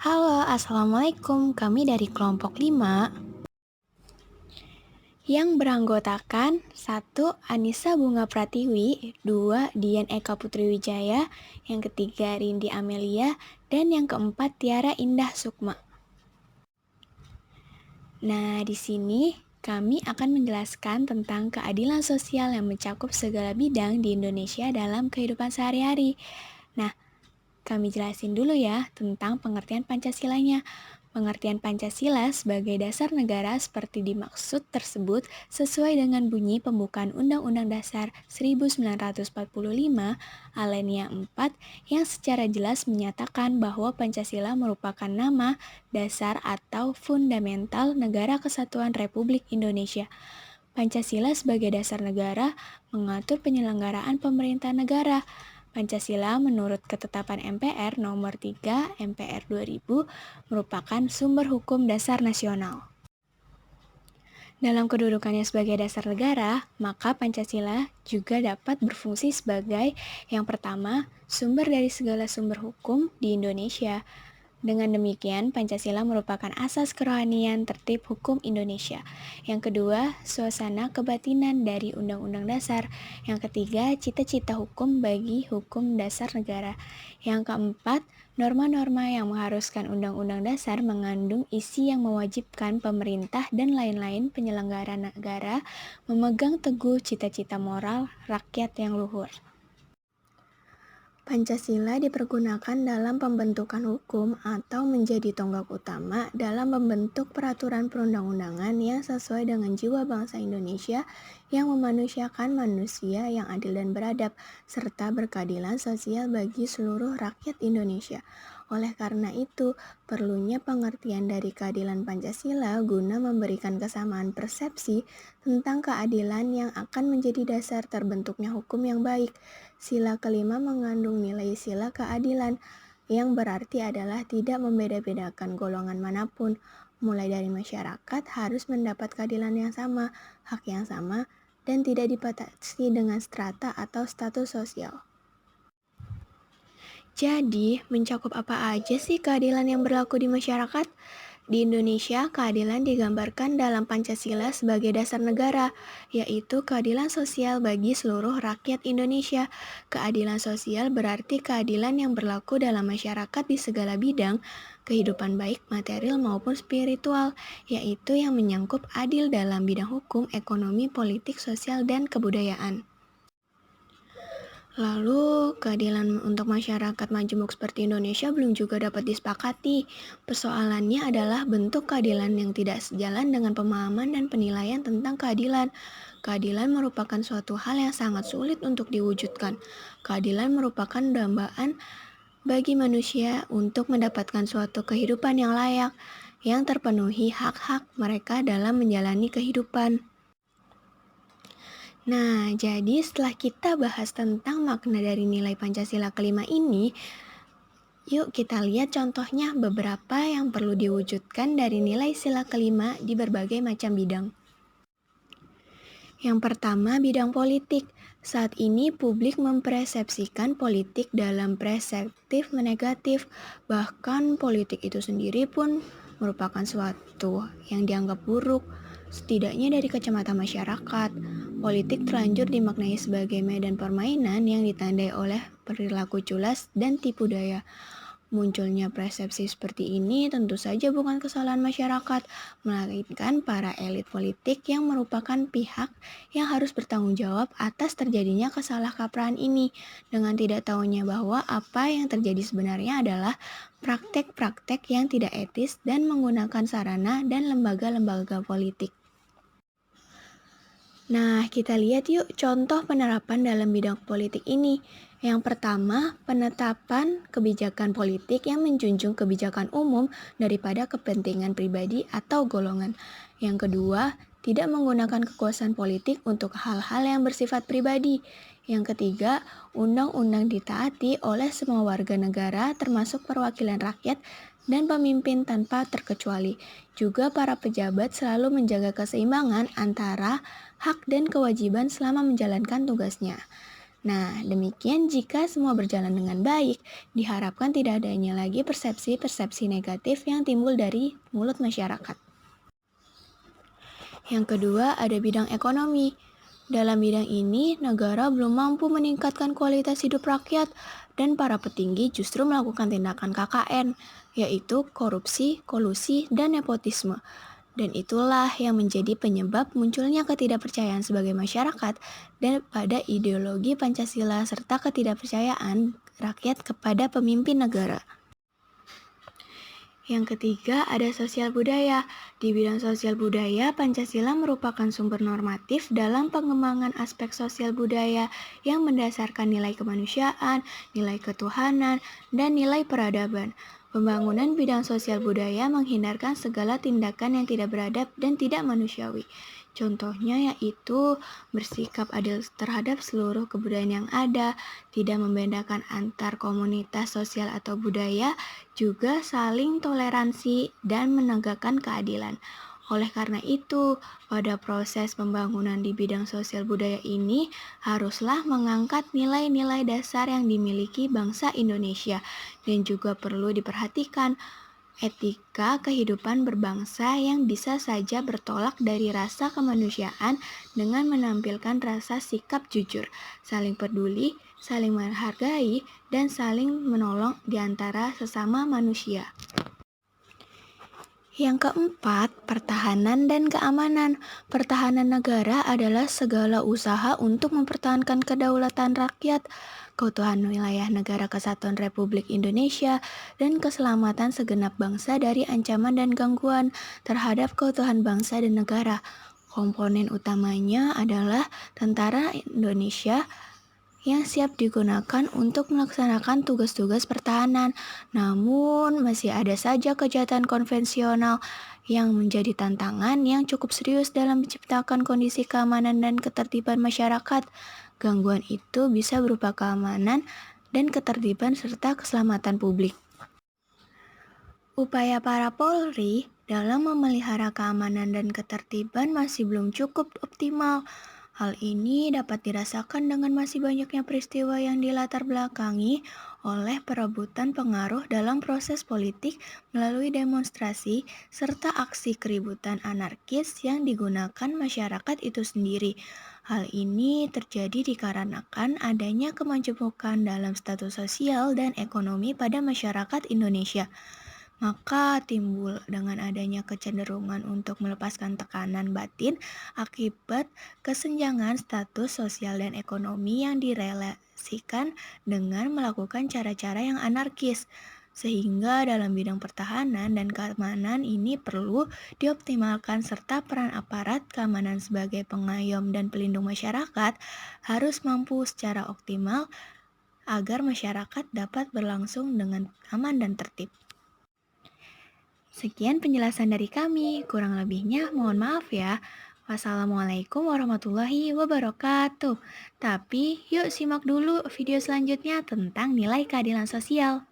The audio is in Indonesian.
Halo, Assalamualaikum. Kami dari kelompok 5 yang beranggotakan 1. Anissa Bunga Pratiwi, 2. Dian Eka Putri Wijaya, yang ketiga Rindi Amelia, dan yang keempat Tiara Indah Sukma. Nah, di sini kami akan menjelaskan tentang keadilan sosial yang mencakup segala bidang di Indonesia dalam kehidupan sehari-hari. Nah, kami jelasin dulu ya tentang pengertian Pancasilanya. Pengertian Pancasila sebagai dasar negara seperti dimaksud tersebut sesuai dengan bunyi pembukaan Undang-Undang Dasar 1945 Alinea 4 yang secara jelas menyatakan bahwa Pancasila merupakan nama dasar atau fundamental Negara Kesatuan Republik Indonesia. Pancasila sebagai dasar negara mengatur penyelenggaraan pemerintahan negara. Pancasila menurut ketetapan MPR nomor 3 MPR 2000 merupakan sumber hukum dasar nasional. Dalam kedudukannya sebagai dasar negara, maka Pancasila juga dapat berfungsi sebagai yang pertama, sumber dari segala sumber hukum di Indonesia. Dengan demikian, Pancasila merupakan asas kerohanian tertib hukum Indonesia. Yang kedua, suasana kebatinan dari Undang-Undang Dasar. Yang ketiga, cita-cita hukum bagi hukum dasar negara. Yang keempat, norma-norma yang mengharuskan Undang-Undang Dasar mengandung isi yang mewajibkan pemerintah dan lain-lain penyelenggara negara memegang teguh cita-cita moral rakyat yang luhur. Pancasila dipergunakan dalam pembentukan hukum atau menjadi tonggak utama dalam membentuk peraturan perundang-undangan yang sesuai dengan jiwa bangsa Indonesia yang memanusiakan manusia yang adil dan beradab, serta berkeadilan sosial bagi seluruh rakyat Indonesia. Oleh karena itu, perlunya pengertian dari keadilan Pancasila guna memberikan kesamaan persepsi tentang keadilan yang akan menjadi dasar terbentuknya hukum yang baik. Sila kelima mengandung nilai sila keadilan, yang berarti adalah tidak membeda-bedakan golongan manapun, mulai dari masyarakat harus mendapat keadilan yang sama, hak yang sama, dan tidak dibatasi dengan strata atau status sosial. Jadi, mencakup apa aja sih keadilan yang berlaku di masyarakat? Di Indonesia, keadilan digambarkan dalam Pancasila sebagai dasar negara, yaitu keadilan sosial bagi seluruh rakyat Indonesia. Keadilan sosial berarti keadilan yang berlaku dalam masyarakat di segala bidang, kehidupan baik material maupun spiritual, yaitu yang menyangkut adil dalam bidang hukum, ekonomi, politik, sosial, dan kebudayaan. Lalu, keadilan untuk masyarakat majemuk seperti Indonesia belum juga dapat disepakati. Persoalannya adalah bentuk keadilan yang tidak sejalan dengan pemahaman dan penilaian tentang keadilan. Keadilan merupakan suatu hal yang sangat sulit untuk diwujudkan. Keadilan merupakan dambaan bagi manusia untuk mendapatkan suatu kehidupan yang layak, yang terpenuhi hak-hak mereka dalam menjalani kehidupan. Nah, jadi setelah kita bahas tentang makna dari nilai Pancasila kelima ini, yuk kita lihat contohnya beberapa yang perlu diwujudkan dari nilai sila kelima di berbagai macam bidang. Yang pertama, bidang politik. Saat ini publik mempersepsikan politik dalam perspektif negatif, bahkan politik itu sendiri pun merupakan suatu yang dianggap buruk. Setidaknya dari kacamata masyarakat, politik terlanjur dimaknai sebagai medan permainan yang ditandai oleh perilaku culas dan tipu daya. Munculnya persepsi seperti ini tentu saja bukan kesalahan masyarakat, melainkan para elit politik yang merupakan pihak yang harus bertanggung jawab atas terjadinya kesalahkaprahan ini, dengan tidak tahunya bahwa apa yang terjadi sebenarnya adalah praktek-praktek yang tidak etis dan menggunakan sarana dan lembaga-lembaga politik. Nah, kita lihat yuk contoh penerapan dalam bidang politik ini. Yang pertama, penetapan kebijakan politik yang menjunjung kebijakan umum daripada kepentingan pribadi atau golongan. Yang kedua, tidak menggunakan kekuasaan politik untuk hal-hal yang bersifat pribadi. Yang ketiga, undang-undang ditaati oleh semua warga negara termasuk perwakilan rakyat dan pemimpin tanpa terkecuali. Juga para pejabat selalu menjaga keseimbangan antara hak dan kewajiban selama menjalankan tugasnya. Nah, demikian jika semua berjalan dengan baik, diharapkan tidak adanya lagi persepsi-persepsi negatif yang timbul dari mulut masyarakat. Yang kedua, ada bidang ekonomi. Dalam bidang ini, negara belum mampu meningkatkan kualitas hidup rakyat dan para petinggi justru melakukan tindakan KKN, yaitu korupsi, kolusi, dan nepotisme. Dan itulah yang menjadi penyebab munculnya ketidakpercayaan sebagai masyarakat dan pada ideologi Pancasila serta ketidakpercayaan rakyat kepada pemimpin negara. Yang ketiga, ada sosial budaya. Di bidang sosial budaya, Pancasila merupakan sumber normatif dalam pengembangan aspek sosial budaya yang mendasarkan nilai kemanusiaan, nilai ketuhanan, dan nilai peradaban. Pembangunan bidang sosial budaya menghindarkan segala tindakan yang tidak beradab dan tidak manusiawi. Contohnya yaitu bersikap adil terhadap seluruh kebudayaan yang ada, tidak membedakan antar komunitas sosial atau budaya, juga saling toleransi dan menegakkan keadilan. Oleh karena itu, pada proses pembangunan di bidang sosial budaya ini haruslah mengangkat nilai-nilai dasar yang dimiliki bangsa Indonesia dan juga perlu diperhatikan etika kehidupan berbangsa yang bisa saja bertolak dari rasa kemanusiaan dengan menampilkan rasa sikap jujur, saling peduli, saling menghargai, dan saling menolong di antara sesama manusia. Yang keempat, pertahanan dan keamanan. Pertahanan negara adalah segala usaha untuk mempertahankan kedaulatan rakyat, keutuhan wilayah negara kesatuan Republik Indonesia, dan keselamatan segenap bangsa dari ancaman dan gangguan terhadap keutuhan bangsa dan negara. Komponen utamanya adalah tentara Indonesia yang siap digunakan untuk melaksanakan tugas-tugas pertahanan. Namun, masih ada saja kejahatan konvensional yang menjadi tantangan yang cukup serius dalam menciptakan kondisi keamanan dan ketertiban masyarakat. Gangguan itu bisa berupa keamanan dan ketertiban serta keselamatan publik. Upaya para Polri dalam memelihara keamanan dan ketertiban masih belum cukup optimal. Hal ini dapat dirasakan dengan masih banyaknya peristiwa yang dilatar belakangi oleh perebutan pengaruh dalam proses politik melalui demonstrasi serta aksi keributan anarkis yang digunakan masyarakat itu sendiri. Hal ini terjadi dikarenakan adanya kemajemukan dalam status sosial dan ekonomi pada masyarakat Indonesia. Maka timbul dengan adanya kecenderungan untuk melepaskan tekanan batin akibat kesenjangan status sosial dan ekonomi yang direlasikan dengan melakukan cara-cara yang anarkis. Sehingga dalam bidang pertahanan dan keamanan ini perlu dioptimalkan serta peran aparat keamanan sebagai pengayom dan pelindung masyarakat harus mampu secara optimal agar masyarakat dapat berlangsung dengan aman dan tertib. Sekian penjelasan dari kami, kurang lebihnya mohon maaf ya. Wassalamualaikum warahmatullahi wabarakatuh. Tapi yuk simak dulu video selanjutnya tentang nilai keadilan sosial.